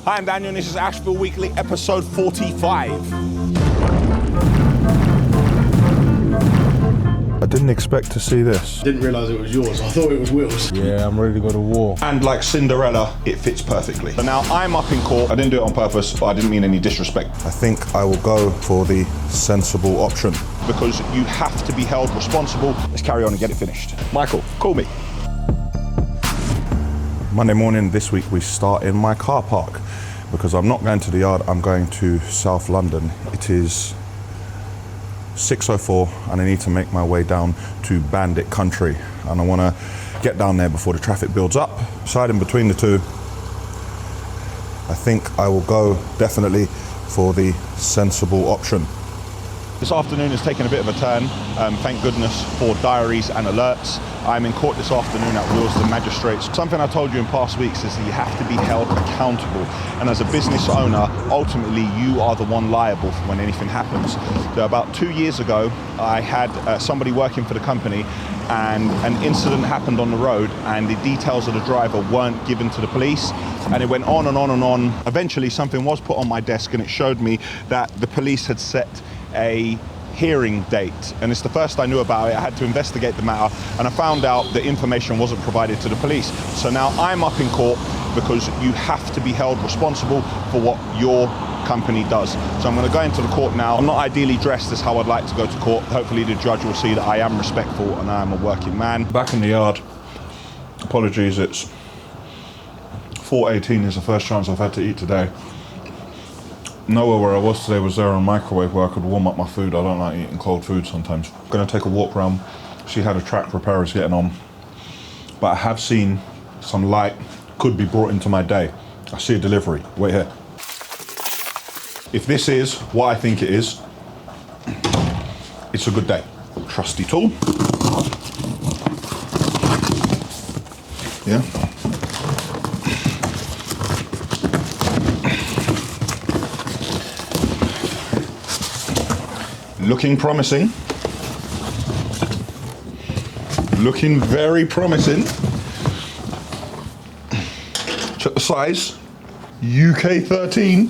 Hi, I'm Daniel and this is Ashville Weekly, episode 45. I didn't expect to see this. Didn't realise it was yours, I thought it was Will's. Yeah, I'm ready to go to war. And like Cinderella, it fits perfectly. So now I'm up in court. I didn't do it on purpose, but I didn't mean any disrespect. I think I will go for the sensible option. Because you have to be held responsible. Let's carry on and get it finished. Michael, call me. Monday morning this week we start in my car park because I'm not going to the yard, I'm going to South London. It is 6:04 and I need to make my way down to Bandit Country and I want to get down there before the traffic builds up. Deciding between the two, I think I will go definitely for the sensible option. This afternoon has taken a bit of a turn, thank goodness for diaries and alerts. I'm in court this afternoon at Wills, the magistrates. Something I told you in past weeks is that you have to be held accountable. And as a business owner, ultimately you are the one liable for when anything happens. So about 2 years ago, I had somebody working for the company and an incident happened on the road and the details of the driver weren't given to the police. And it went on and on and on. Eventually something was put on my desk and it showed me that the police had set a hearing date, and it's the first I knew about it. I had to investigate the matter and I found out that information wasn't provided to the police. So now I'm up in court because you have to be held responsible for what your company does. So I'm going to go into the court now. I'm not ideally dressed as how I'd like to go to court. Hopefully the judge will see that I am respectful and I am a working man. Back in the yard, apologies, it's 4:18 is the first chance I've had to eat today. Nowhere where I was today was there a microwave where I could warm up my food. I don't like eating cold food sometimes. I'm gonna take a walk around, see how the track repair is getting on. But I have seen some light could be brought into my day. I see a delivery, wait here. If this is what I think it is, it's a good day. Trusty tool. Yeah. Looking promising. Looking very promising. Check the size. UK 13.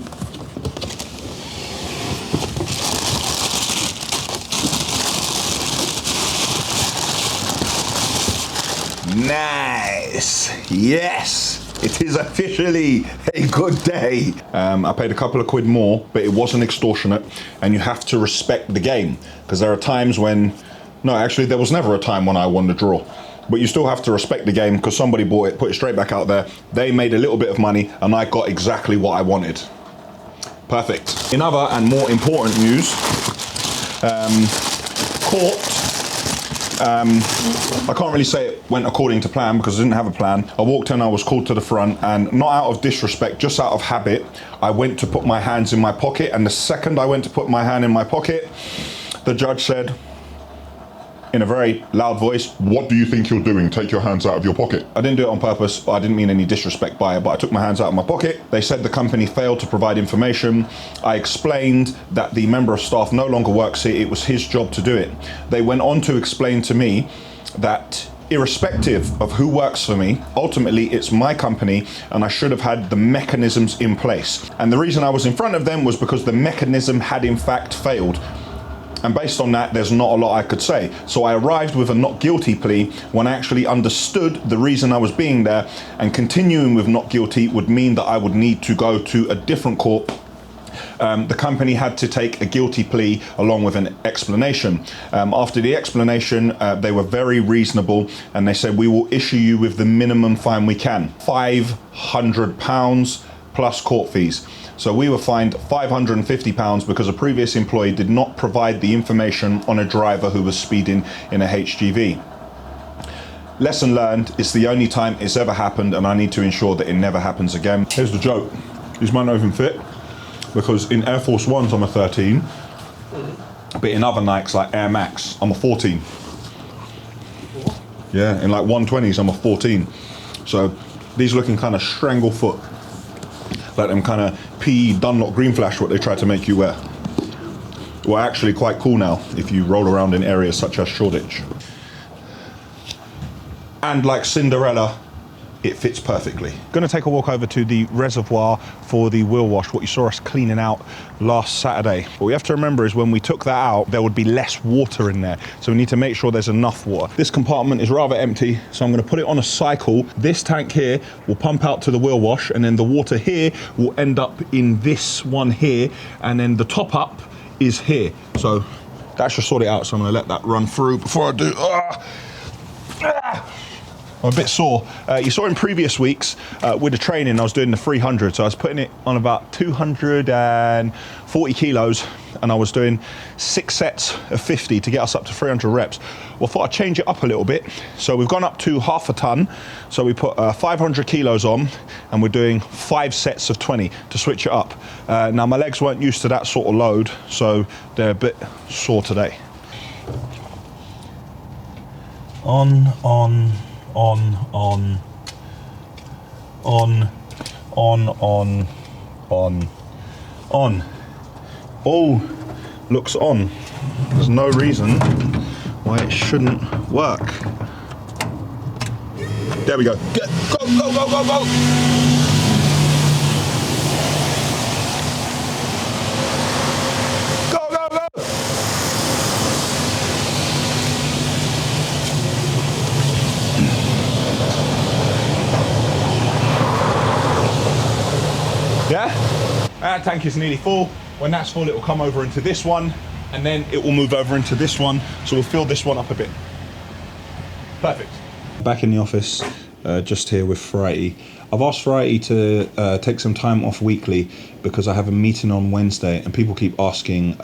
Nice. Yes. It is officially a good day. I paid a couple of quid more, but it wasn't extortionate, and you have to respect the game, because there are times when, no, actually there was never a time when I won the draw, but you still have to respect the game because somebody bought it, put it straight back out there, they made a little bit of money, and I got exactly what I wanted. Perfect. In other and more important news, court, I can't really say it went according to plan because I didn't have a plan. I walked in, I was called to the front, and not out of disrespect, just out of habit, I went to put my hands in my pocket, and the second I went to put my hand in my pocket, the judge said, in a very loud voice, "What do you think you're doing? Take your hands out of your pocket." I didn't do it on purpose. I didn't mean any disrespect by it, but I took my hands out of my pocket. They said the company failed to provide information. I explained that the member of staff no longer works here. It was his job to do it. They went on to explain to me that irrespective of who works for me, ultimately it's my company and I should have had the mechanisms in place. And the reason I was in front of them was because the mechanism had in fact failed. And based on that, there's not a lot I could say. So I arrived with a not guilty plea when I actually understood the reason I was being there, and continuing with not guilty would mean that I would need to go to a different court. The company had to take a guilty plea along with an explanation. After the explanation, they were very reasonable and they said, "We will issue you with the minimum fine we can, £500 plus court fees." So we were fined £550 because a previous employee did not provide the information on a driver who was speeding in a HGV. Lesson learned, it's the only time it's ever happened and I need to ensure that it never happens again. Here's the joke, these might not even fit because in Air Force Ones I'm a 13, but in other Nikes like Air Max I'm a 14. Yeah, in like 120s I'm a 14. So these looking kind of strangle foot. Like them kind of PE Dunlop Green Flash, what they try to make you wear. Well, actually quite cool now if you roll around in areas such as Shoreditch. And like Cinderella, it fits perfectly. Going to take a walk over to the reservoir for the wheel wash, what you saw us cleaning out last Saturday. What we have to remember is when we took that out, there would be less water in there. So we need to make sure there's enough water. This compartment is rather empty, so I'm going to put it on a cycle. This tank here will pump out to the wheel wash, and then the water here will end up in this one here, and then the top up is here. So that should sort it out. So I'm going to let that run through before I do. I'm a bit sore. You saw in previous weeks with the training, I was doing the 300. So I was putting it on about 240 kilos, and I was doing 6 sets of 50 to get us up to 300 reps. Well, I thought I'd change it up a little bit. So we've gone up to half a ton. So we put 500 kilos on, and we're doing 5 sets of 20 to switch it up. Now my legs weren't used to that sort of load, so they're a bit sore today. On. All looks on. There's no reason why it shouldn't work. There we go. Go, go, go, go, go. Go, go, go. Yeah? That tank is nearly full. When that's full, it will come over into this one, and then it will move over into this one. So we'll fill this one up a bit. Perfect. Back in the office, just here with Frighty. I've asked Frighty to take some time off weekly because I have a meeting on Wednesday, and people keep asking,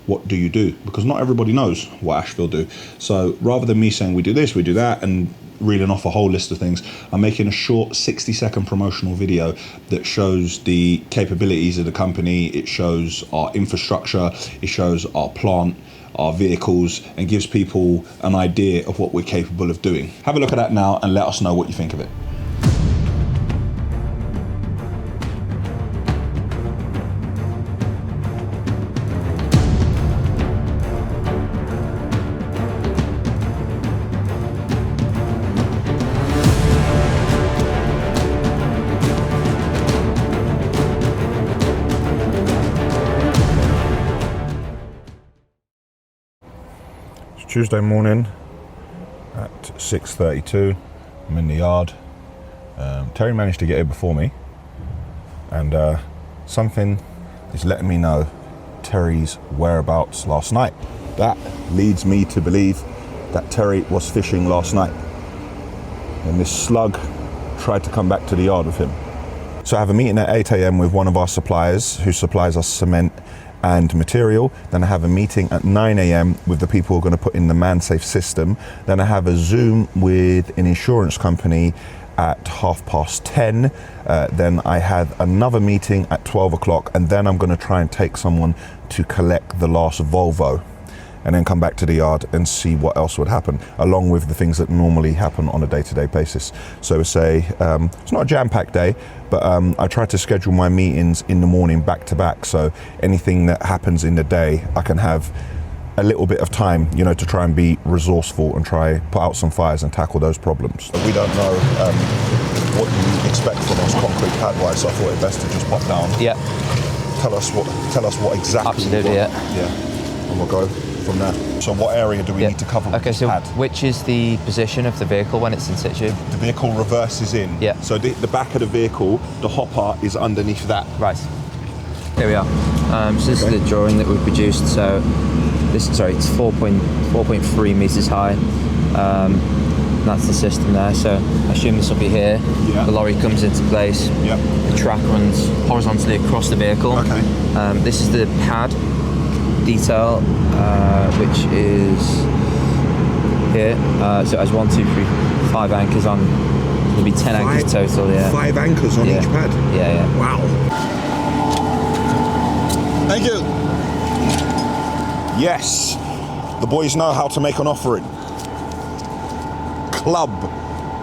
what do you do? Because not everybody knows what Ashville do. So rather than me saying we do this, we do that, and reeling off a whole list of things, I'm making a short 60-second promotional video that shows the capabilities of the company. It shows our infrastructure, it shows our plant, our vehicles, and gives people an idea of what we're capable of doing. Have a look at that now and let us know what you think of it. Tuesday morning at 6:32. I'm in the yard. Terry managed to get here before me, and something is letting me know Terry's whereabouts last night. That leads me to believe that Terry was fishing last night, and this slug tried to come back to the yard with him. So I have a meeting at 8 a.m. with one of our suppliers who supplies us cement and material. Then I have a meeting at 9 a.m. with the people who are going to put in the ManSafe system. Then I have a Zoom with an insurance company at 10:30. Then I have another meeting at 12 o'clock, and then I'm going to try and take someone to collect the last Volvo, and then come back to the yard and see what else would happen, along with the things that normally happen on a day-to-day basis. So say, it's not a jam-packed day, but I try to schedule my meetings in the morning back-to-back, so anything that happens in the day, I can have a little bit of time, you know, to try and be resourceful and try put out some fires and tackle those problems. We don't know what you expect from us concrete pad-wise, so I thought it best to just pop down. Yeah. Tell us what exactly. Absolutely, yeah. And we'll go from there. So what area do we need to cover with Okay, this so pad? which is the position of the vehicle when it's in situ? The vehicle reverses in. Yeah. So the back of the vehicle, the hopper is underneath that. Right. Here we are. So this is the drawing that we produced. So it's 4.3 meters high. That's the system there. So I assume this will be here. Yeah. The lorry comes into place. Yep. The track runs horizontally across the vehicle. Okay. This is the pad detail, which is here. So it has 1, 2, 3, 5 anchors on. There'll be 10 anchors total. Yeah. 5 anchors on each pad. Yeah. Wow. Thank you. Yes, the boys know how to make an offering. Club,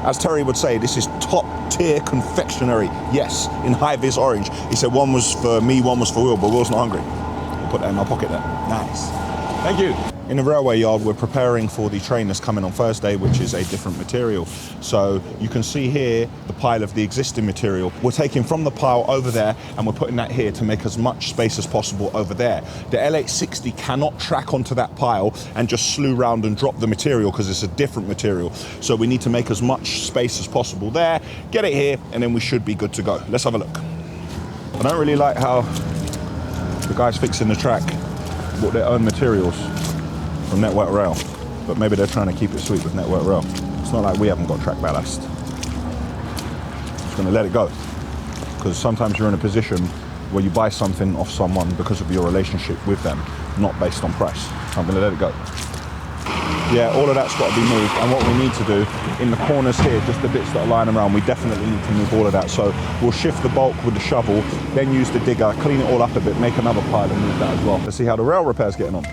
as Terry would say, this is top tier confectionery. Yes, in high-vis orange. He said one was for me, one was for Will, but Will's not hungry. I'll put that in my pocket there. Nice. Thank you. In the railway yard, we're preparing for the train that's coming on Thursday, which is a different material. So you can see here the pile of the existing material. We're taking from the pile over there and we're putting that here to make as much space as possible over there. The L860 cannot track onto that pile and just slew round and drop the material because it's a different material. So we need to make as much space as possible there, get it here, and then we should be good to go. Let's have a look. I don't really like how the guys fixing the track bought their own materials from Network Rail, but maybe they're trying to keep it sweet with Network Rail. It's not like we haven't got track ballast. Just gonna let it go, because sometimes you're in a position where you buy something off someone because of your relationship with them, not based on price. So I'm gonna let it go. Yeah, all of that's got to be moved, and what we need to do in the corners here, just the bits that are lying around, we definitely need to move all of that. So we'll shift the bulk with the shovel, then use the digger, clean it all up a bit, make another pile and move that as well. Let's see how the rail repair's getting on.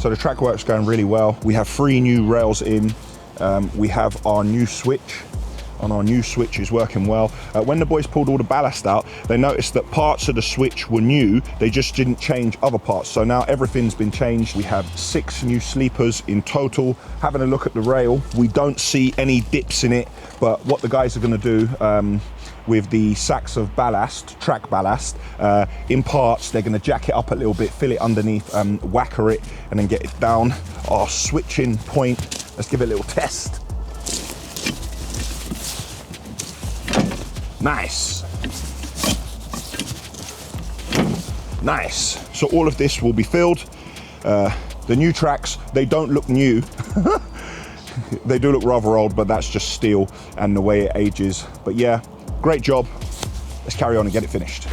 So the track work's going really well. We have 3 new rails in. We have our new switch, and our new switch is working well. When the boys pulled all the ballast out, they noticed that parts of the switch were new, they just didn't change other parts. So now everything's been changed. We have 6 new sleepers in total. Having a look at the rail, we don't see any dips in it, but what the guys are gonna do, with the sacks of ballast, track ballast, in parts, they're gonna jack it up a little bit, fill it underneath, whacker it, and then get it down. Our switching point, let's give it a little test. Nice. Nice. So all of this will be filled. The new tracks, they don't look new. They do look rather old, but that's just steel and the way it ages. But yeah, great job. Let's carry on and get it finished.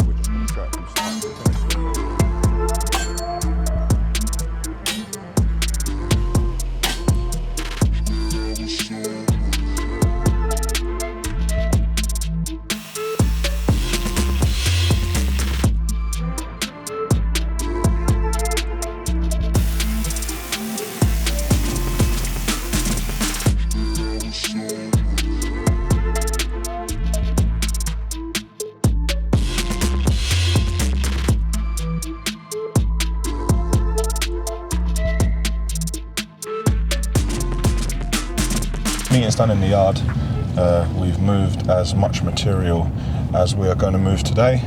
Meeting's done in the yard. We've moved as much material as we are going to move today.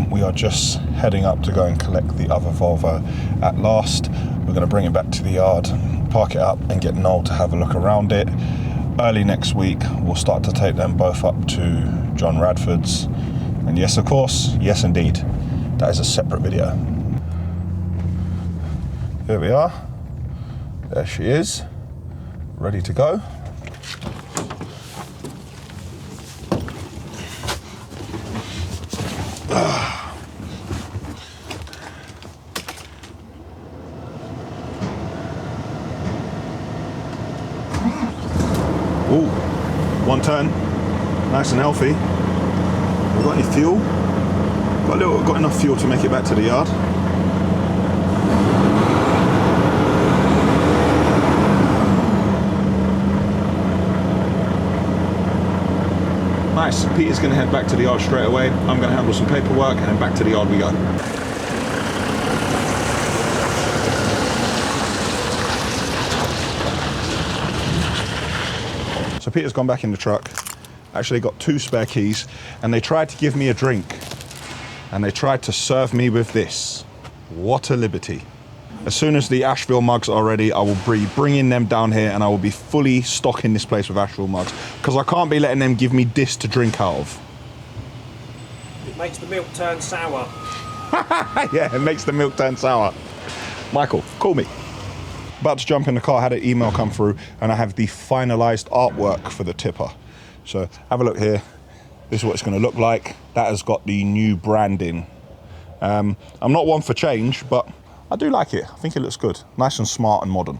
We are just heading up to go and collect the other Volvo at last. We're going to bring it back to the yard, park it up and get Noel to have a look around it. Early next week we'll start to take them both up to John Radford's, and yes of course, yes indeed, that is a separate video. Here we are, there she is, ready to go. Ooh, one turn, nice and healthy. We've got any fuel? Got enough fuel to make it back to the yard. Nice, Peter's gonna head back to the yard straight away. I'm gonna handle some paperwork and then back to the yard we go. So Peter's gone back in the truck, actually got 2 spare keys, and they tried to give me a drink, and they tried to serve me with this. What a liberty. As soon as the Ashville mugs are ready, I will be bringing them down here and I will be fully stocking this place with Ashville mugs, because I can't be letting them give me this to drink out of. It makes the milk turn sour. Yeah, it makes the milk turn sour. Michael, call me. About to jump in the car, had an email come through and I have the finalised artwork for the tipper. So have a look here. This is what it's going to look like. That has got the new branding. I'm not one for change, but I do like it. I think it looks good. Nice and smart and modern.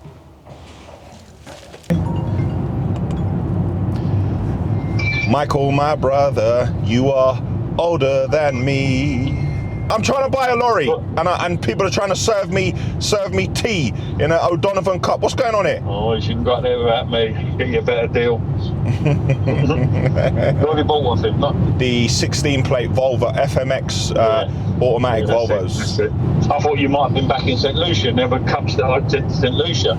Michael, my brother, you are older than me. I'm trying to buy a lorry, and people are trying to serve me tea in an O'Donovan cup. What's going on here? Oh, you shouldn't go out there without me. Get you a better deal. What have you bought one thing? Not The 16-plate Volvo FMX automatic Volvos. That's it. I thought you might have been back in St. Lucia. Never cups that I sent to St. Lucia.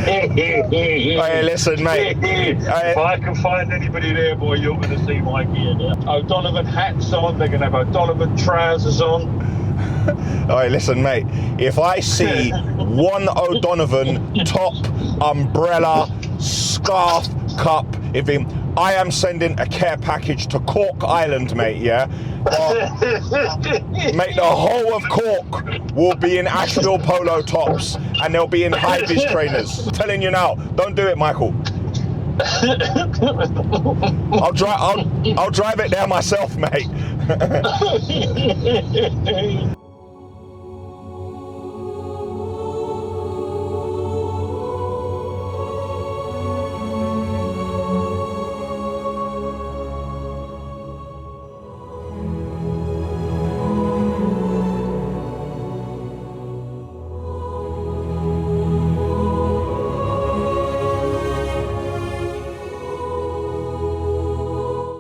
Hey, listen, mate. If I can find anybody there, boy, you're going to see my gear there. O'Donovan hats on. They're going to have O'Donovan trousers on. All right, listen, mate. If I see one O'Donovan top, umbrella, scarf, cup, I am sending a care package to Cork Island, mate, yeah? Mate, the whole of Cork will be in Ashville polo tops and they'll be in high-vis trainers. I'm telling you now, don't do it, Michael. I'll drive it there myself, mate.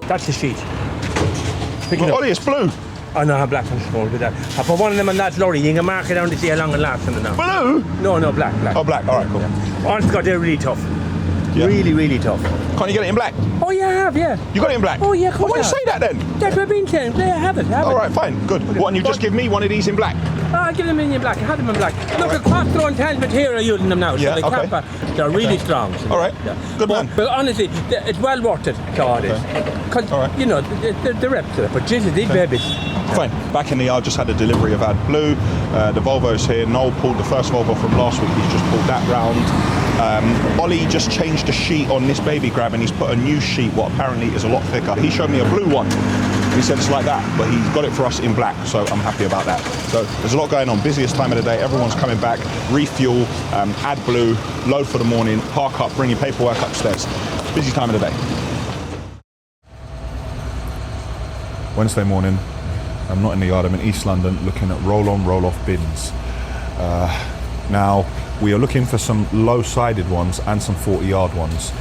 That's the sheet. Pick it Well, up. Ollie, it's blue. I know how black one's small, do that. I put one of them on that lorry, you can mark it down to see how long it lasts on it now. Blue? No, black. Oh, black. All right, cool. Honest to God, they're really tough. Yeah. Really, really tough. Can't you get it in black? Oh, yeah, I have, yeah. You got it in black? Oh, yeah, of course Why I do you say that then? That's what I've been saying. Yeah, I have it. All right, fine, good. What, and you just give me one of these in black? I'll give them in black. I have them in black. Look, at Quattro and Tans material using them now. Yeah, so they okay. can't, they're really strong. So All right, good man. But honestly, it's well worth it, so it is. Because, All right. you know, the reps to it. But Jesus, these babies. Fine. Back in the yard, just had a delivery of AdBlue. The Volvo's here. Noel pulled the first Volvo from last week. He's just pulled that round. Ollie just changed the sheet on this baby grab and he's put a new sheet, what apparently is a lot thicker. He showed me a blue one. He said it's like that, but he's got it for us in black, so I'm happy about that. So there's a lot going on. Busiest time of the day. Everyone's coming back. Refuel, AdBlue, load for the morning, park up, bring your paperwork upstairs. Busy time of the day. Wednesday morning. I'm not in the yard, I'm in East London looking at roll-on, roll-off bins. Now, we are looking for some low-sided ones and some 40-yard ones.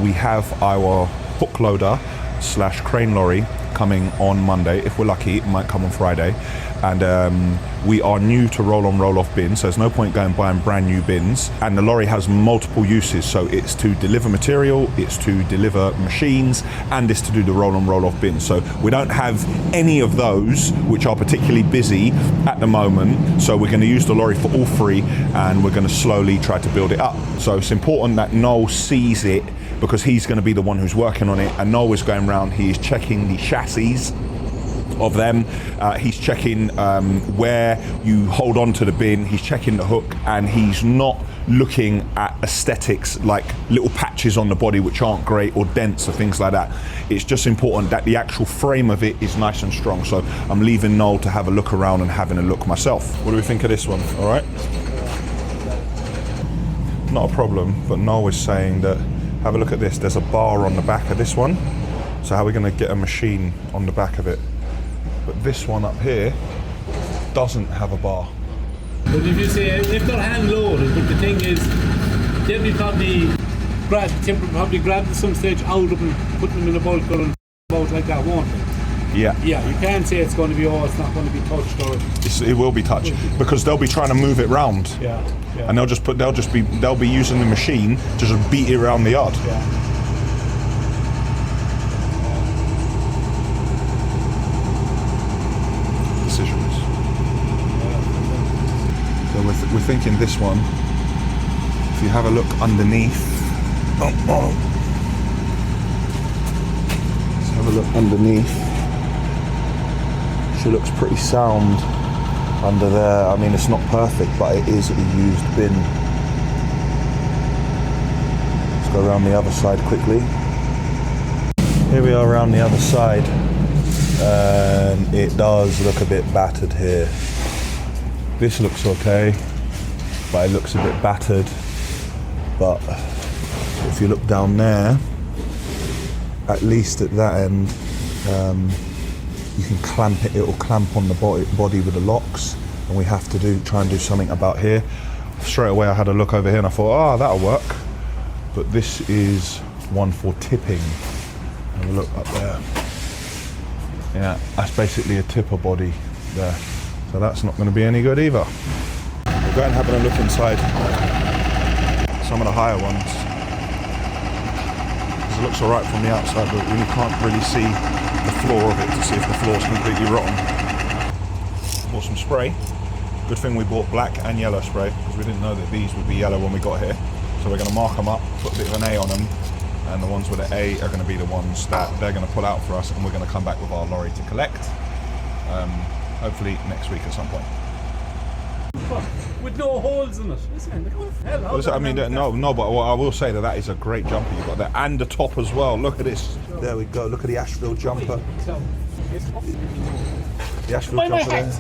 We have our hook loader / crane lorry coming on Monday. If we're lucky, it might come on Friday. And we are new to roll-on, roll-off bins, so there's no point going buying brand new bins. And the lorry has multiple uses, so it's to deliver material, it's to deliver machines, and it's to do the roll-on, roll-off bins. So we don't have any of those which are particularly busy at the moment, so we're going to use the lorry for all three, and we're going to slowly try to build it up. So it's important that Noel sees it, because he's going to be the one who's working on it, and Noel is going around, he is checking the chassis of them, he's checking where you hold on to the bin, he's checking the hook, and he's not looking at aesthetics like little patches on the body which aren't great or dents or things like that. It's just important that the actual frame of it is nice and strong. So I'm leaving Noel to have a look around and having a look myself. What do we think of this one? All right, not a problem, but Noel is saying that have a look at this, there's a bar on the back of this one, so how are we going to get a machine on the back of it? But this one up here doesn't have a bar. But if you say, if they're hand loaded, but the thing is, they'll be probably grabbed at some stage out of and put them in a bulk or about like that, won't they? Yeah. Yeah, you can't say it's going to be, it's not going to be touched or... It will be touched, because they'll be trying to move it round. Yeah. And they'll be using the machine to just beat it around the yard. Yeah. Decisions. So we're thinking this one. If you have a look underneath, let's have a look underneath. She looks pretty sound under there. I mean, it's not perfect, but it is a used bin. Let's go around the other side quickly. Here we are around the other side, and it does look a bit battered here. This looks okay, but it looks a bit battered. But if you look down there, at least at that end, you can clamp it. It'll clamp on the body with the locks, and we have to try and do something about here. Straight away, I had a look over here, and I thought, that'll work. But this is one for tipping. Have a look up there. Yeah, that's basically a tipper body there. So that's not going to be any good either. We're going and having a look inside some of the higher ones. It looks alright from the outside, but we can't really see the floor of it to see if the floor's completely rotten. Bought some spray. Good thing we bought black and yellow spray, because we didn't know that these would be yellow when we got here. So we're going to mark them up, put a bit of an A on them, and the ones with an A are going to be the ones that they're going to pull out for us, and we're going to come back with our lorry to collect. Hopefully next week at some point. With no holes in it. Listen, what the hell? I mean, no, but I will say that is a great jumper you've got there, and the top as well. Look at this. There we go. Look at the Ashville jumper. The Ashville jumper there.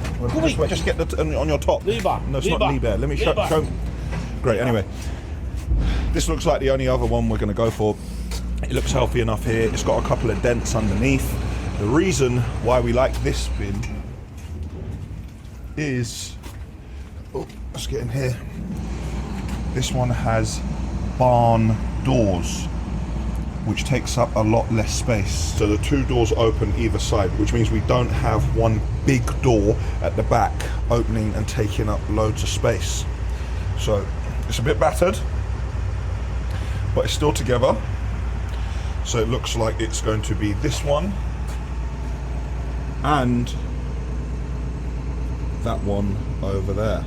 Well, just get on your top. Lever. No, it's not Lever. Let me show. Great. Anyway, this looks like the only other one we're going to go for. It looks healthy enough here. It's got a couple of dents underneath. The reason why we like this bin is, let's get in here. This one has barn doors, which takes up a lot less space. So the two doors open either side, which means we don't have one big door at the back opening and taking up loads of space. So it's a bit battered, but it's still together. So it looks like it's going to be this one and that one over there.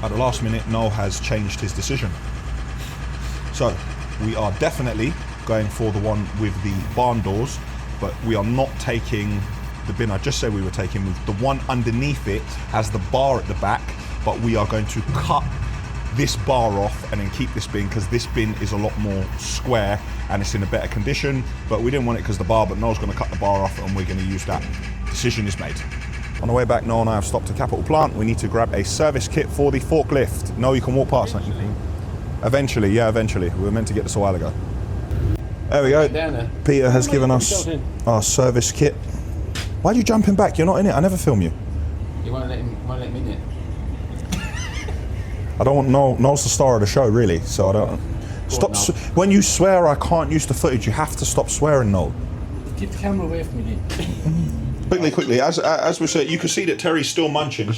At the last minute, Noel has changed his decision. So we are definitely going for the one with the barn doors, but we are not taking the bin I just said we were taking. The one underneath it has the bar at the back, but we are going to cut this bar off and then keep this bin, because this bin is a lot more square and it's in a better condition, but we didn't want it because the bar, but Noel's going to cut the bar off and we're going to use that. Decision is made. On the way back, Noel and I have stopped at Capital Plant. We need to grab a service kit for the forklift. Noel, you can walk past. Eventually, yeah, eventually. We were meant to get this a while ago. There we go. Peter has given us our service kit. Why are you jumping back? You're not in it. I never film you. You won't let him in it? I don't want Noel's the star of the show, really, so I don't. Stop. When you swear I can't use the footage, you have to stop swearing, Noel. Keep the camera away from me, then. Quickly, as we said, you can see that Terry's still munching.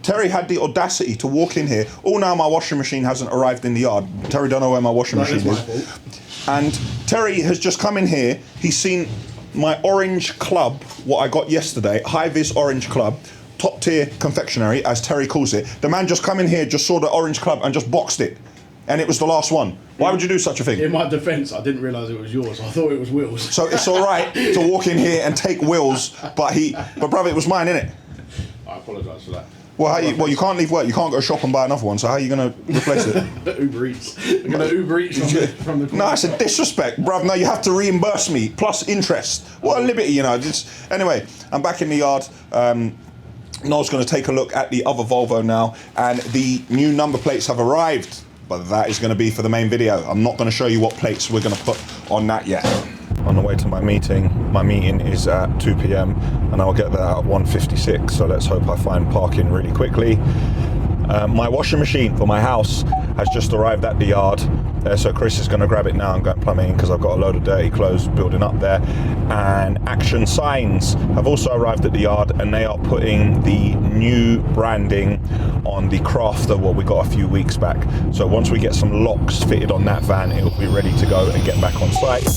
Terry had the audacity to walk in here. Oh, now my washing machine hasn't arrived in the yard. Terry don't know where my washing machine is. And Terry has just come in here. He's seen my orange club, what I got yesterday, high-vis orange club, top tier confectionery, as Terry calls it. The man just come in here, just saw the orange club and just boxed it. And it was the last one. Why would you do such a thing? In my defence, I didn't realise it was yours. I thought it was Will's. So it's all right to walk in here and take Will's, but brother, it was mine, innit? I apologise for that. Well, you can't leave work. You can't go shop and buy another one. So how are you going to replace it? Uber Eats. I'm going to Uber Eats from the. No, it's a disrespect, bruv. No, you have to reimburse me plus interest. What a liberty, you know. Anyway, I'm back in the yard. Noel's going to take a look at the other Volvo now, and the new number plates have arrived. But that is going to be for the main video. I'm not going to show you what plates we're going to put on that yet. On the way to my meeting is at 2 p.m. and I'll get there at 1:56, so let's hope I find parking really quickly. My washing machine for my house has just arrived at the yard, so Chris is going to grab it now and go and plumb it in, because I've got a load of dirty clothes building up there. And Action Signs have also arrived at the yard, and they are putting the new branding on the Crafter, what we got a few weeks back. So once we get some locks fitted on that van, it'll be ready to go and get back on site.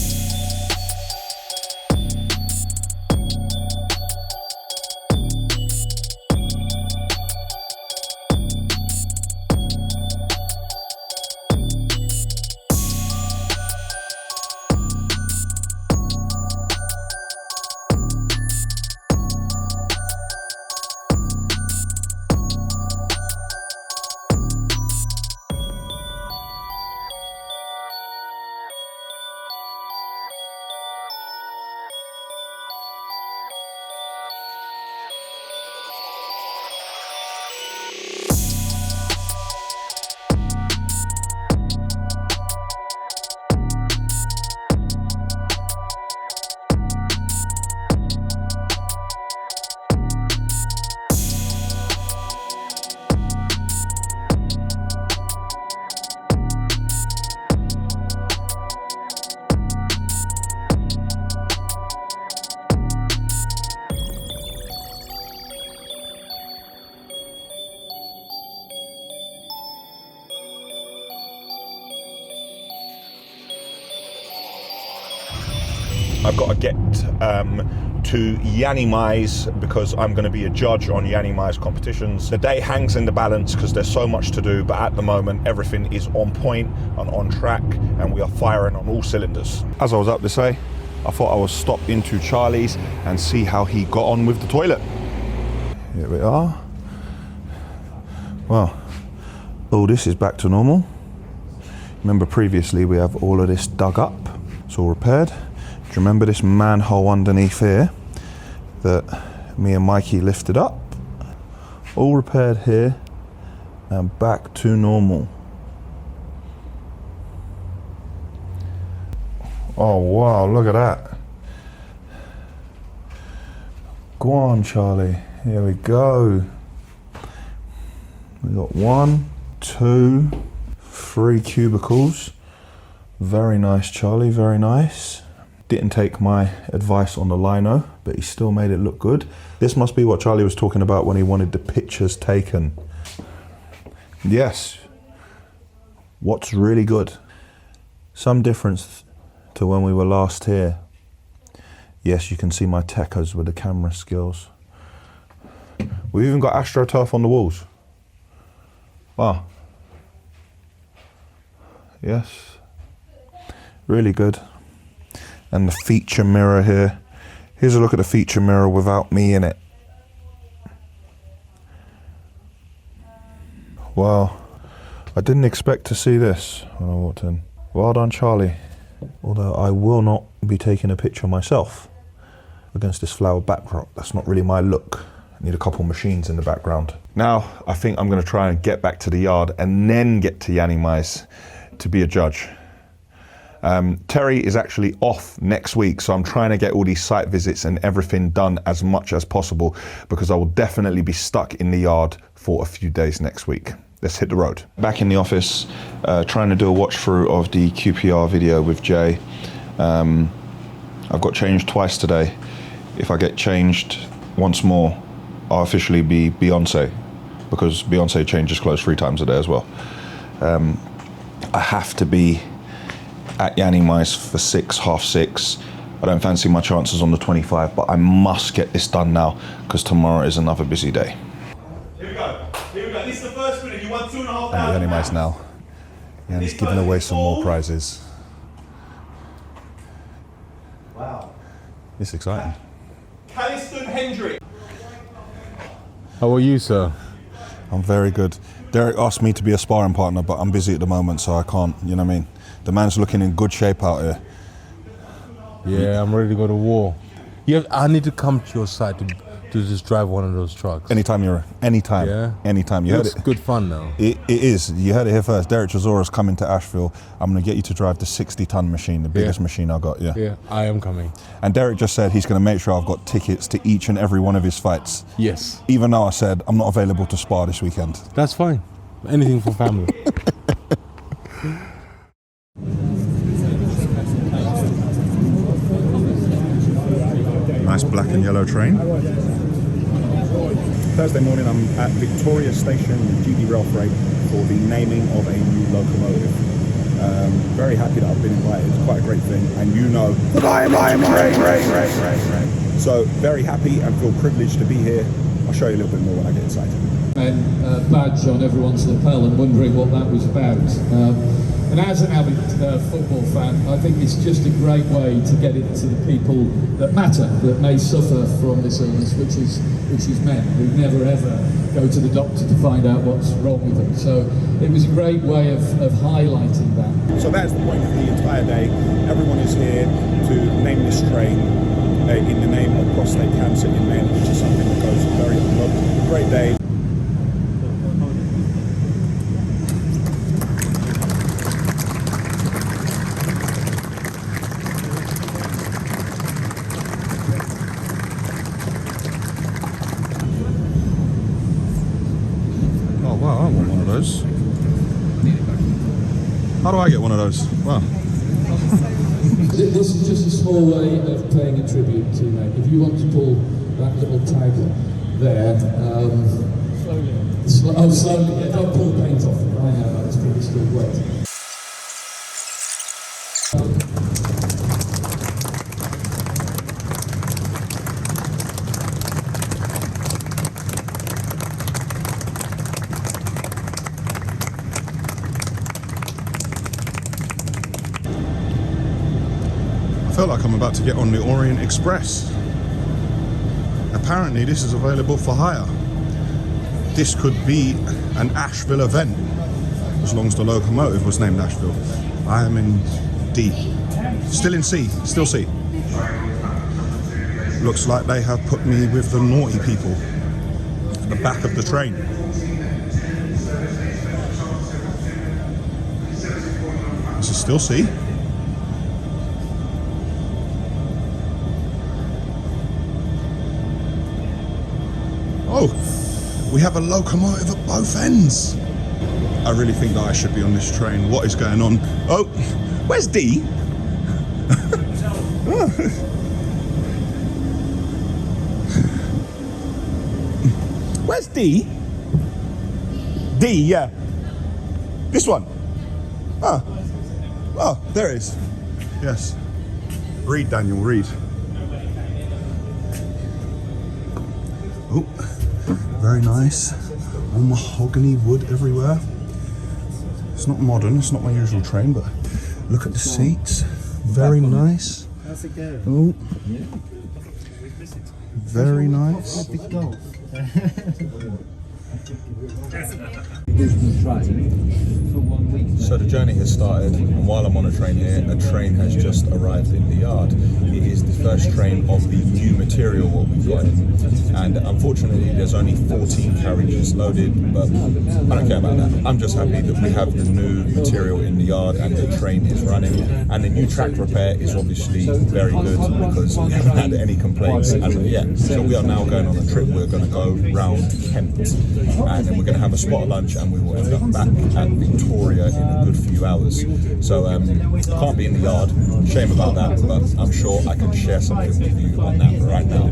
I've got to get to Yanni Mai's because I'm going to be a judge on Yanni Mai's competitions. The day hangs in the balance because there's so much to do, but at the moment everything is on point and on track, and we are firing on all cylinders. As I was up to say, I thought I would stop into Charlie's and see how he got on with the toilet. Here we are. Well, all this is back to normal. Remember previously we have all of this dug up, it's all repaired. Do you remember this manhole underneath here that me and Mikey lifted up? All repaired here and back to normal. Oh wow, look at that. Go on, Charlie, here we go. We got 1, 2, 3 cubicles. Very nice, Charlie, very nice. Didn't take my advice on the lino, but he still made it look good. This must be what Charlie was talking about when he wanted the pictures taken. Yes. What's really good? Some difference to when we were last here. Yes, you can see my techers with the camera skills. We've even got AstroTurf on the walls. Wow. Yes. Really good. And the feature mirror here. Here's a look at the feature mirror without me in it. Wow. I didn't expect to see this when I walked in. Well done, Charlie. Although I will not be taking a picture myself against this flower backdrop. That's not really my look. I need a couple machines in the background. Now, I think I'm going to try and get back to the yard and then get to Yanni Mai's to be a judge. Terry is actually off next week, so I'm trying to get all these site visits and everything done as much as possible because I will definitely be stuck in the yard for a few days next week. Let's hit the road. Back in the office, trying to do a watch through of the QPR video with Jay. I've got changed twice today. If I get changed once more, I'll officially be Beyonce, because Beyonce changes clothes 3 times a day as well. I have to be at Yanni Mai's for 6, half 6. I don't fancy my chances on the 25, but I must get this done now because tomorrow is another busy day. Here we go. Here we go. This is the first winner. You won £2,500. Yanni Mai's now. Yanni's giving away some more prizes. Wow. It's exciting. Calliston Hendrick. How are you, sir? I'm very good. Derek asked me to be a sparring partner, but I'm busy at the moment, so I can't, you know what I mean? The man's looking in good shape out here. Yeah, I'm ready to go to war. I need to come to your side to just drive one of those trucks. Anytime. Yeah? Anytime. You heard It's it. good fun now. It is. You heard it here first. Derek Trezora's coming to Ashville. I'm going to get you to drive the 60-ton machine, the biggest machine I got, Yeah, I am coming. And Derek just said he's going to make sure I've got tickets to each and every one of his fights. Yes. Even though I said I'm not available to spar this weekend. That's fine. Anything for family. Nice black and yellow train. Thursday morning I'm at Victoria Station GBRf rate for the naming of a new locomotive. Very happy that I've been invited. It's quite a great thing, and you know that I am great. So very happy and feel privileged to be here. I'll show you a little bit more when I get inside. And badge on everyone's lapel and wondering what that was about. And as an avid football fan, I think it's just a great way to get it to the people that matter, that may suffer from this illness, which is men who never ever go to the doctor to find out what's wrong with them. So it was a great way of highlighting that. So that's the point of the entire day. Everyone is here to name this train in the name of prostate cancer in men, which is something that goes very unloved. Great day. How do I get one of those? Wow. This is just a small way of paying a tribute to me. If you want to pull that little tag there, slowly. Yeah, don't pull the paint off. I know that's probably still wet. feel like I'm about to get on the Orient Express. Apparently this is available for hire. This could be an Ashville event, as long as the locomotive was named Ashville. I am in D. Still in C, still C. Looks like they have put me with the naughty people at the back of the train. This is still C. Oh, we have a locomotive at both ends. I really think that I should be on this train. What is going on? Oh, where's D? Oh. Where's D? D, yeah. This one. Oh, oh, there it is. Yes. Read, Daniel, read. Oh. Very nice, all mahogany wood everywhere. It's not modern, it's not my usual train, but look at the seats, very nice. How's it going? Oh, very nice. So the journey has started, and while I'm on a train here, a train has just arrived in the yard. It is the first train of the new material what we've got in. And unfortunately there's only 14 carriages loaded, but I don't care about that. I'm just happy that we have the new material in the yard and the train is running. And the new track repair is obviously very good because we haven't had any complaints. And yeah, so we are now going on a trip. We're going to go round Kent, and then we're going to have a spot of lunch, and we will end up back at Victoria in a good few hours. So can't be in the yard, shame about that, but I'm sure I can share something with you on that right now.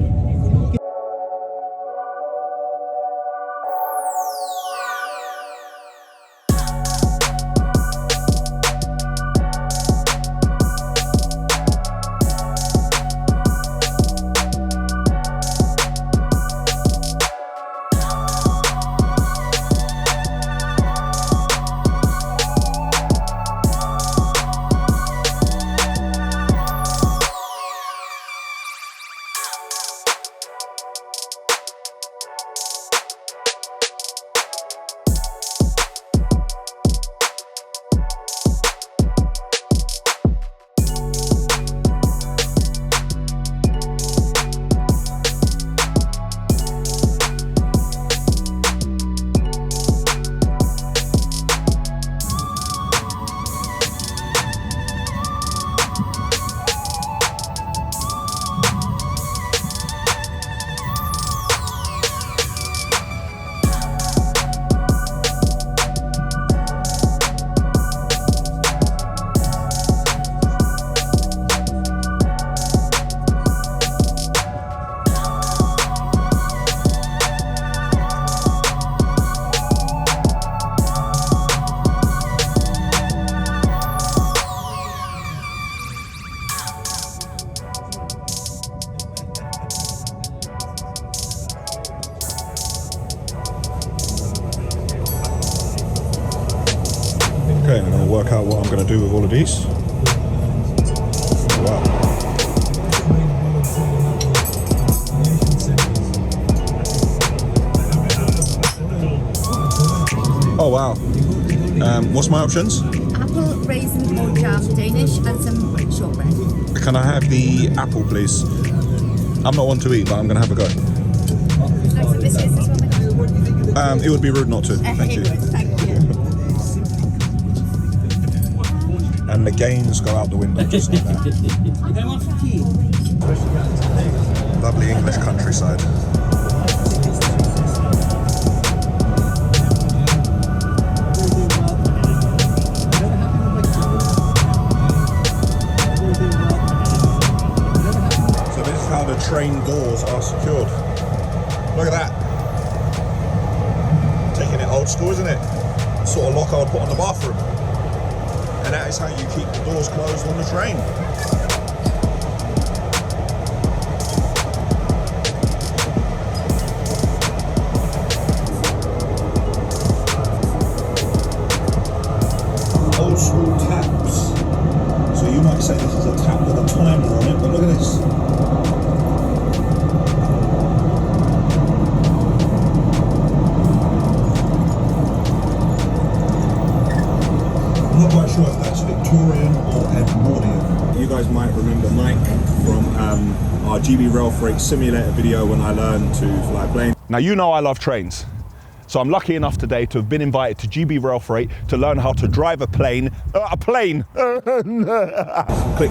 Okay, I'm going to work out what I'm going to do with all of these. Wow. Oh wow. What's my options? Apple, raisin, or jam, Danish, and some shortbread. Can I have the apple, please? I'm not one to eat, but I'm going to have a go. Like some biscuits as well? It would be rude not to. Thank you. Thank you. And the gains go out the window just like that. Lovely English countryside. So this is how the train doors are secured. Look at that. Taking it old school, isn't it? Sort of lock I would put on the bathroom. And that is how you keep the doors closed on the train. Old school taps. So you might say this is a tap with a timer on sure if that's Victorian or Edwardian. You guys might remember Mike from our GB Rail Freight simulator video when I learned to fly planes. Now, you know I love trains. So I'm lucky enough today to have been invited to GB Rail Freight to learn how to drive a plane. Click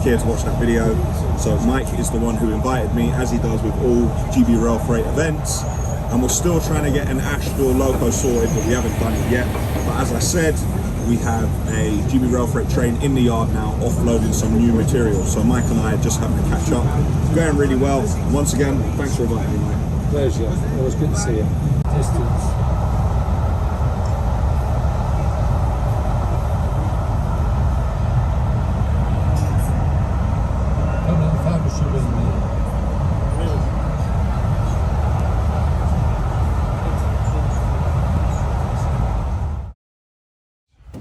here to watch that video. So Mike is the one who invited me, as he does with all GB Rail Freight events. And we're still trying to get an Ashville loco sorted, but we haven't done it yet. But as I said, we have a GB Rail Freight train in the yard now, offloading some new material. So Mike and I are just having to catch up. It's going really well. Once again, thanks for inviting me, Mike. Pleasure. It was good to see you. Distance.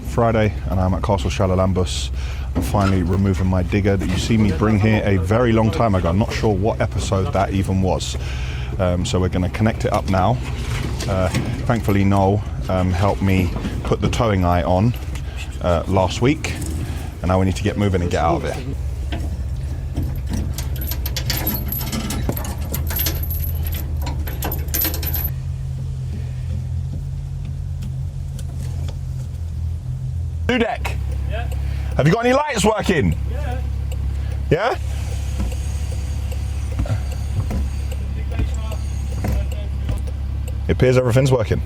Friday, and I'm at Castle Shallalambus. I'm finally removing my digger that you see me bring here a very long time ago. I'm not sure what episode that even was. So we're going to connect it up now. Thankfully Noel helped me put the towing eye on last week, and now we need to get moving and get out of it. Deck. Yeah. Have you got any lights working? Yeah. Yeah? It appears everything's working.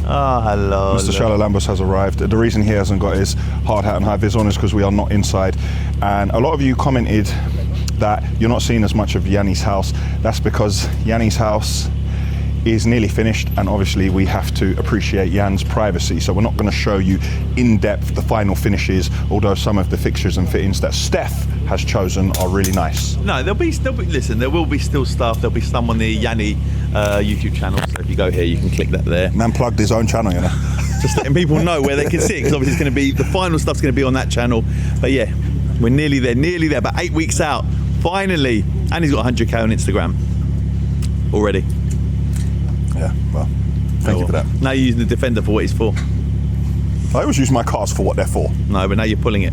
Oh, hello. Mr. Shallalambus has arrived. The reason he hasn't got his hard hat and high vis on is because we are not inside. And a lot of you commented that you're not seeing as much of Yanni's house. That's because Yanni's house is nearly finished, and obviously we have to appreciate Jan's privacy, so we're not going to show you in depth the final finishes, although some of the fixtures and fittings that Steph has chosen are really nice. No, there'll be listen, there will be still stuff. There'll be some on the Yanni YouTube channel, so if you go here you can click that there. Man plugged his own channel, you know. Just letting people know where they can see it, because obviously it's going to be, the final stuff's going to be on that channel. But yeah, we're nearly there, about 8 weeks out, finally. And he's got 100k on Instagram already. Yeah, well, thank you for that. Now you're using the Defender for what it's for. I always use my cars for what they're for. No, but now you're pulling it.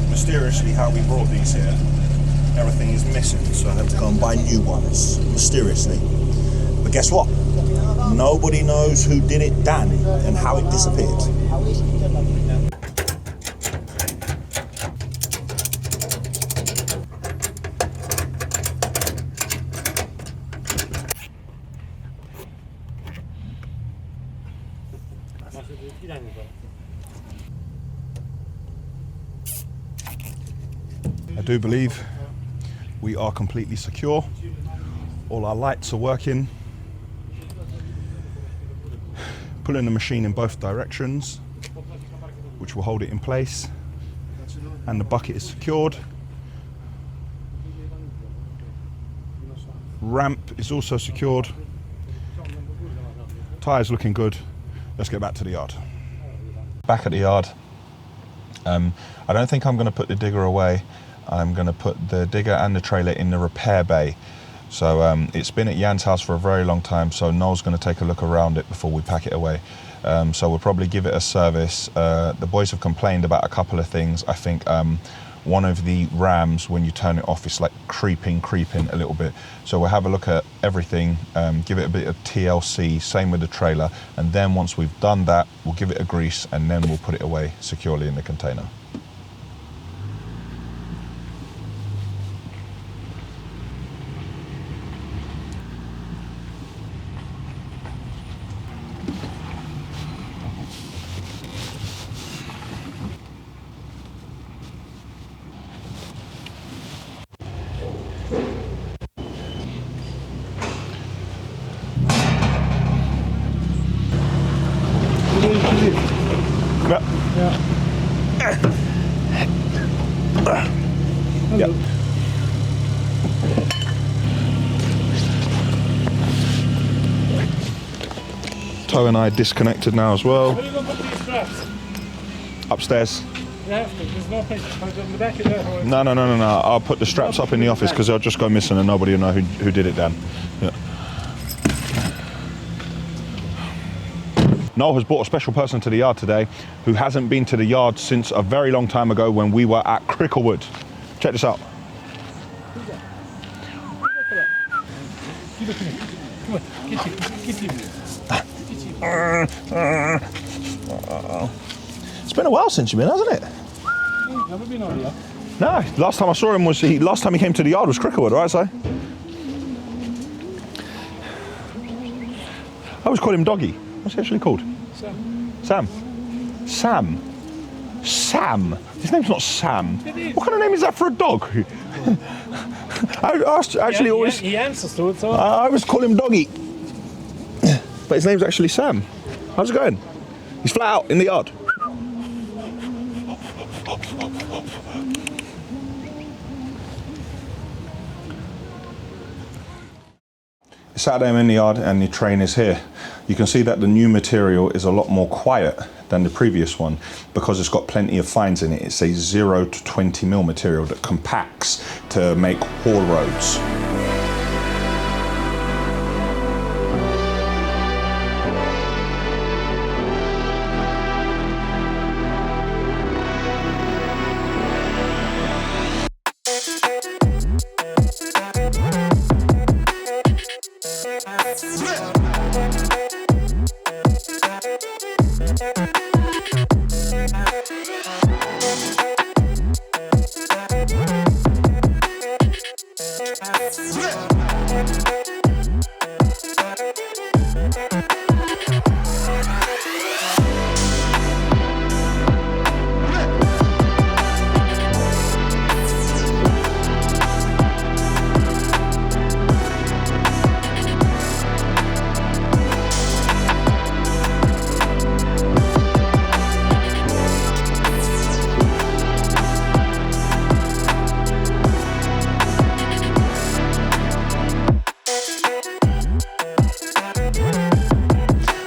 Mysteriously, how we brought these here, everything is missing, so I had to go and buy new ones, mysteriously. But guess what? Nobody knows who did it, Dan, and how it disappeared. I do believe we are completely secure. All our lights are working. Pulling the machine in both directions, which will hold it in place, and the bucket is secured. Ramp is also secured. Tyres looking good. Let's get back to the yard. Back at the yard. I don't think I'm going to put the digger away. I'm going to put the digger and the trailer in the repair bay. So it's been at Jan's house for a very long time, so Noel's going to take a look around it before we pack it away. So we'll probably give it a service. The boys have complained about a couple of things. I think one of the rams, when you turn it off, it's like creeping a little bit. So we'll have a look at everything, give it a bit of TLC, same with the trailer. And then once we've done that, we'll give it a grease, and then we'll put it away securely in the container. Hello. Yep. Toe and I disconnected now as well. Where are you going to put these straps? Upstairs. Yeah, there's no point. I've got in the back of that. No. I'll put the straps up in the office because they'll just go missing and nobody will know who did it, Dan. Yeah. Noel has brought a special person to the yard today who hasn't been to the yard since a very long time ago when we were at Cricklewood. Check this out. Come on, get you. It's been a while since you've been, hasn't it? Never been on here. No, last time I saw him last time he came to the yard was Cricklewood, right, Si? I always call him Doggy. What's he actually called? Sam. Sam. His name's not Sam. What kind of name is that for a dog? He answers to it, so. I always call him Doggy. But his name's actually Sam. How's it going? He's flat out in the yard. It's Saturday, I'm in the yard and the train is here. You can see that the new material is a lot more quiet than the previous one because it's got plenty of fines in it. It's a 0 to 20 mil material that compacts to make haul roads.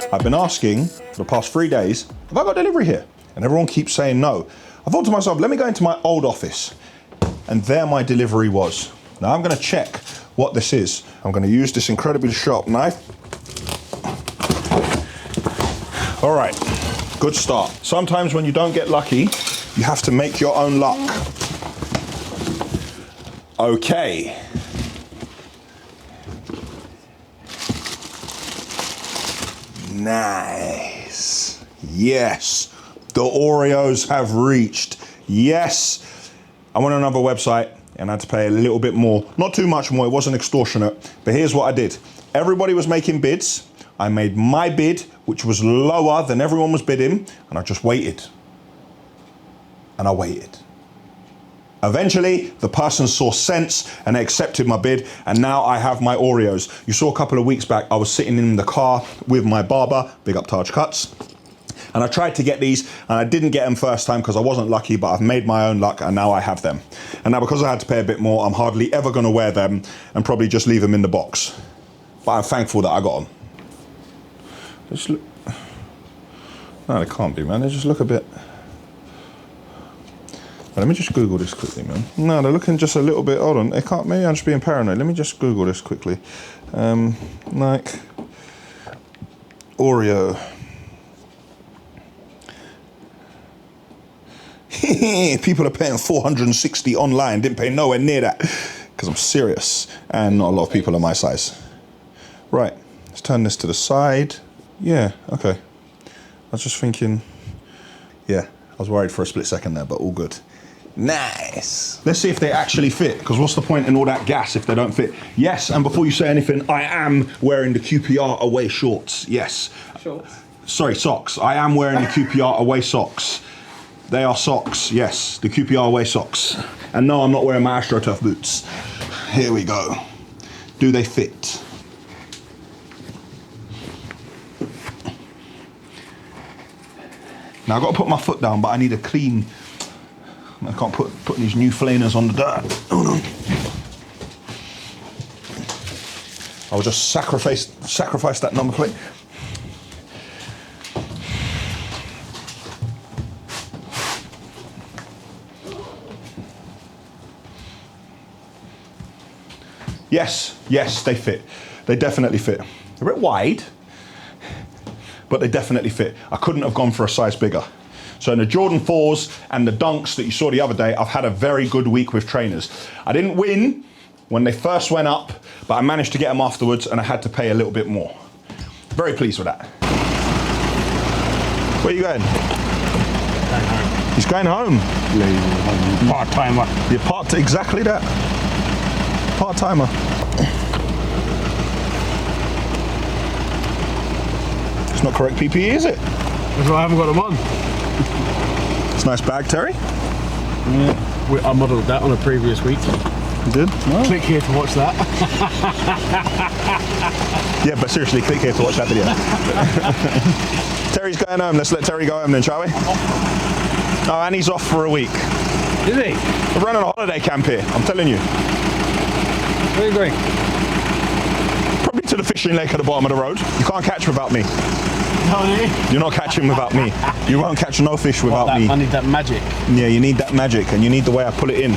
I've been asking for the past 3 days, have I got delivery here? And everyone keeps saying no. I thought to myself, let me go into my old office. And there my delivery was. Now I'm gonna check what this is. I'm gonna use this incredibly sharp knife. All right, good start. Sometimes when you don't get lucky, you have to make your own luck. Okay. Nice. Yes, the Oreos have reached. Yes. I went on another website and I had to pay a little bit more. Not too much more, it wasn't extortionate. But here's what I did. Everybody was making bids. I made my bid, which was lower than everyone was bidding, and I just waited. And I waited. Eventually, the person saw sense and they accepted my bid, and now I have my Oreos. You saw a couple of weeks back, I was sitting in the car with my barber, big up Taj Cuts, and I tried to get these, and I didn't get them first time because I wasn't lucky, but I've made my own luck, and now I have them. And now because I had to pay a bit more, I'm hardly ever gonna wear them, and probably just leave them in the box. But I'm thankful that I got them. Just look. No, they can't be, man. They just look a bit. Let me just Google this quickly, man. No, they're looking just a little bit, hold on, they can't, maybe I'm just being paranoid. Let me just Google this quickly. Nike Oreo. People are paying $460 online, didn't pay nowhere near that, because I'm serious, and not a lot of people are my size. Right, let's turn this to the side. Yeah, okay. I was just thinking, yeah, I was worried for a split second there, but all good. Nice. Let's see if they actually fit, because what's the point in all that gas if they don't fit? Yes, and before you say anything, I am wearing the QPR away shorts. Yes. Shorts? Sorry, socks. I am wearing the QPR away socks. They are socks, yes, the QPR away socks. And no, I'm not wearing my AstroTurf boots. Here we go. Do they fit? Now I've got to put my foot down, but I need a clean, I can't put these new flaners on the dirt. Hold on. I'll just sacrifice that number plate. Yes, they fit. They definitely fit. They're a bit wide, but they definitely fit. I couldn't have gone for a size bigger. So in the Jordan 4s and the Dunks that you saw the other day, I've had a very good week with trainers. I didn't win when they first went up, but I managed to get them afterwards and I had to pay a little bit more. Very pleased with that. Where are you going? He's going home. Part-timer. You're exactly that. Part-timer. It's not correct PPE, is it? That's why I haven't got them on. It's a nice bag, Terry. Yeah. I modelled that on a previous week. You did? No. Click here to watch that. Yeah, but seriously, click here to watch that video. Terry's going home. Let's let Terry go home then, shall we? Oh, and he's off for a week. Is he? We're running a holiday camp here, I'm telling you. Where are you going? Probably to the fishing lake at the bottom of the road. You can't catch without me. You're not catching without me. You won't catch no fish without me. I need that magic. Yeah, you need that magic, and you need the way I pull it in.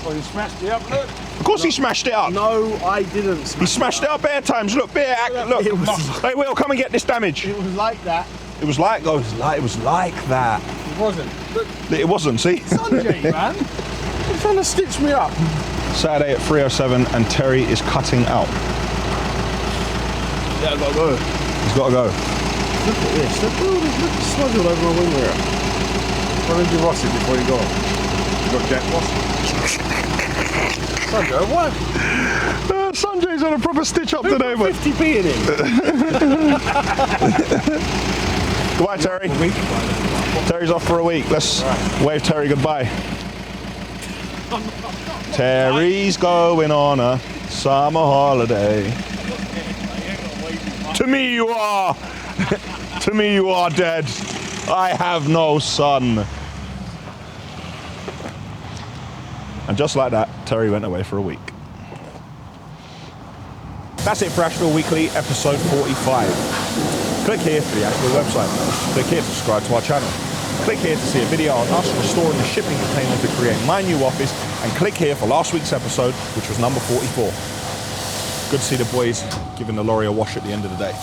Oh, you smashed it up, look. Of course he smashed it up. No, I didn't. He smashed it up bare times. Look, bare look. Hey, Will, come and get this damage. It was like that. It was like that. It wasn't. Look. It wasn't, see? Sanjay, man. You're trying to stitch me up. Saturday at 3:07 and Terry is cutting out. Yeah, I gotta go. He's got to go. Look at this. Look at the smudge all over my wing mirror. Why did you Rossi before you go? You got Jack Rossi? Sanjay, what? Sanjay's on a proper stitch up today, mate. 50p in it. Goodbye, Terry. Terry's off for a week. Let's wave Terry goodbye. Terry's going on a summer holiday. To me you are. To me you are dead. I have no son. And just like that, Terry went away for a week. That's it for Ashville Weekly, episode 45. Click here for the Ashville website. Click here to subscribe to our channel. Click here to see a video on us restoring the shipping container to create my new office. And click here for last week's episode, which was number 44. Good to see the boys giving the lorry a wash at the end of the day.